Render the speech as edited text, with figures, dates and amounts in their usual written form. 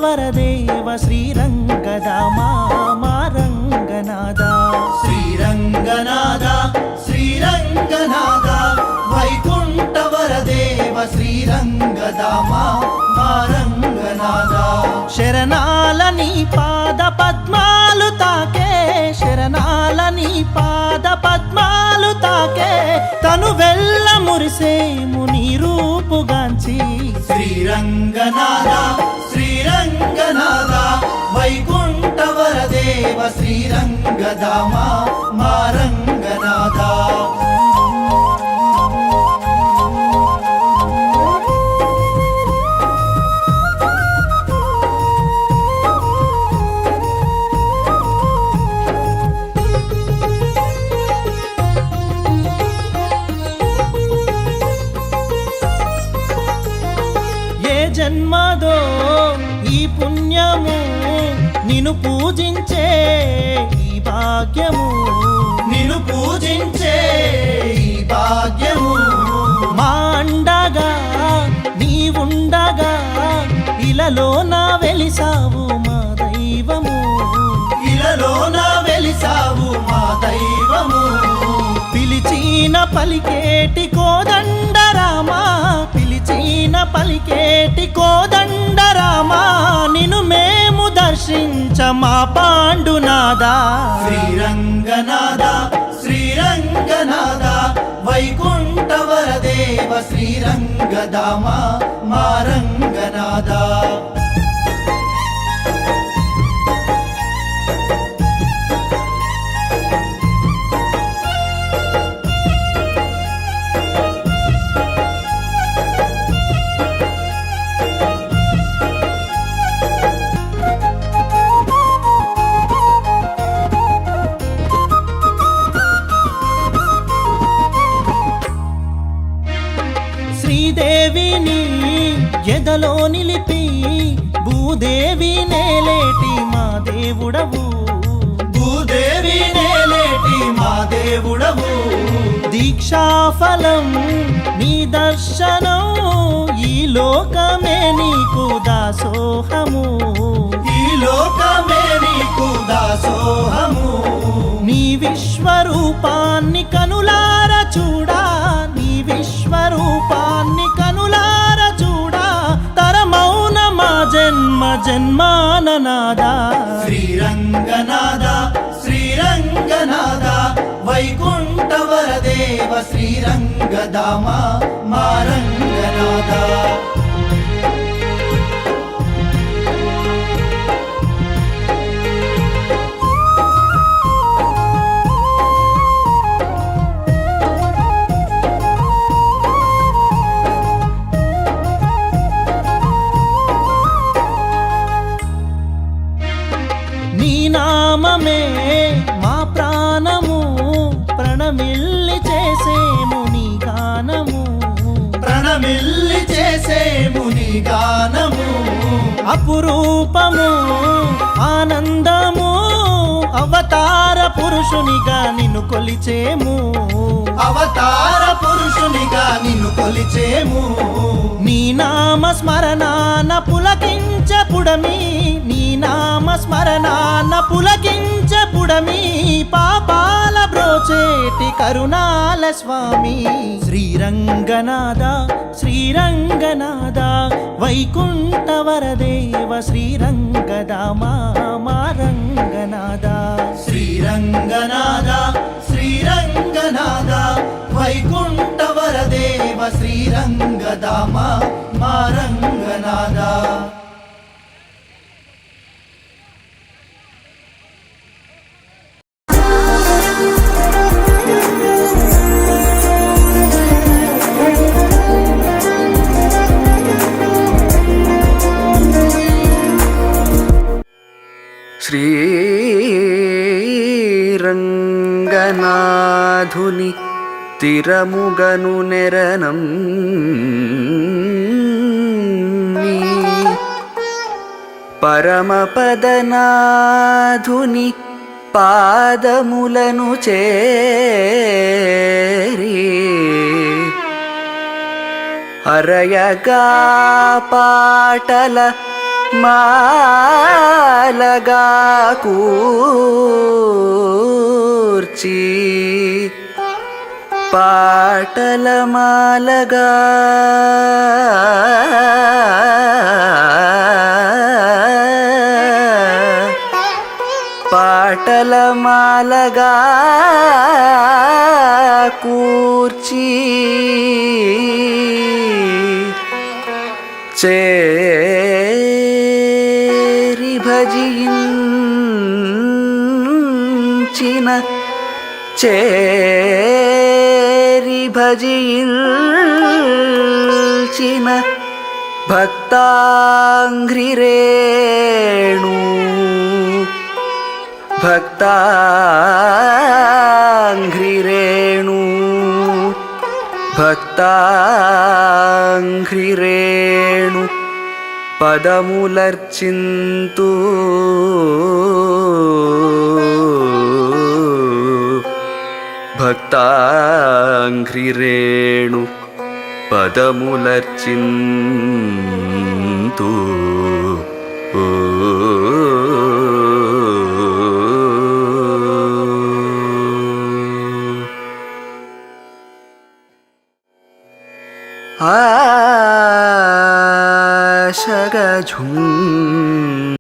వరదేవ శ్రీరంగదామా మా రంగనాథ. శ్రీరంగనాథ శ్రీరంగనాథ వైకుంఠ వరదేవ శ్రీరంగదామా మా రంగనాథ. శరణాల నీ పాద పద్మాలు తాకే, శరణాల నీ పాద పద్మాలు తాకే, తను వెళ్ళ మురిసేము నీ రూపుగాంచి. శ్రీరంగనాథ శ్రీరంగనాథ వైకుంఠ వరదేవ శ్రీరంగదామా మా రంగనాథ. జన్మదో ఈ పుణ్యము నిన్ను పూజించే ఈ భాగ్యము, నిన్ను పూజించే ఈ భాగ్యము. మా అండగా నీవుండగా ఇలలో నా వెలిసావు మా దైవము, ఇలలో నా వెలిసావు మా దైవము. పిలిచిన పలికేటి కోదండరామా, పిలిచిన పలికేటి కోదండరామా, నిన్ను మేము దర్శించ మా పాండునాథ. శ్రీరంగనాథ శ్రీరంగనాథ వైకుంఠ వరదేవ శ్రీరంగదామా మా రంగనాథ. శ్రీదేవిని ఎదలో నిలిపి భూదేవి నేలేటి మా దేవుడవు, భూదేవి నేలేటి మా దేవుడవు. దీక్షాఫలం నీ దర్శనం ఈ లోకమే నీకు దాసోహము, ఈ లోకమే నీకు దాసోహము. నీ విశ్వరూపాన్ని కనులార చూడా, నీ విశ్వరూపాన్ని కనులార చూడా, తరమౌన మా జన్మ జన్మాననాద. శ్రీరంగనాథ శ్రీరంగనాథ వైకుంఠ వరదేవ శ్రీరంగదామా మా రంగనాథ. నీ నామమే మా ప్రాణము, ప్రణమిల్లి చేసేము నీ గానము, ప్రణమిల్లి చేసేము నీ గానము. అపురూపము ఆనందము అవతార పురుషునిగా నిన్ను కొలిచేము, అవతార పురుషునిగా నిన్ను కొలిచేము. నీ నామ స్మరణాన పులకించే పుడమి, నీ నామ స్మరణాన పులకించే పుడమి, పాపాల బ్రోచేటి కరుణాల స్వామి. శ్రీరంగనాథ శ్రీరంగనాథ వైకుంఠ వరదేవ శ్రీరంగదామా మా రంగనాథ. శ్రీరంగనాథ శ్రీరంగనాథ వైకుంఠ వరదేవ శ్రీరంగదామా మా రంగనాథ. శ్రీరంగనాథుని తిరముగను నెరనం పరమపదనాథుని పాదములను చేరి హరయగా పాటల మాలగా కూర్చి పాటల మాలగా పాటల మాలగా కూర్చి చేరి భజించిన చేరి భజించిన భక్తాంఘ్రిరేణు భక్తాంఘ్రిరేణు భక్తాంఘ్రిరేణు పదములర్చింతు భక్తాంఘ్రిరేణు పదములర్చింతు ఆశగా ఝుమ్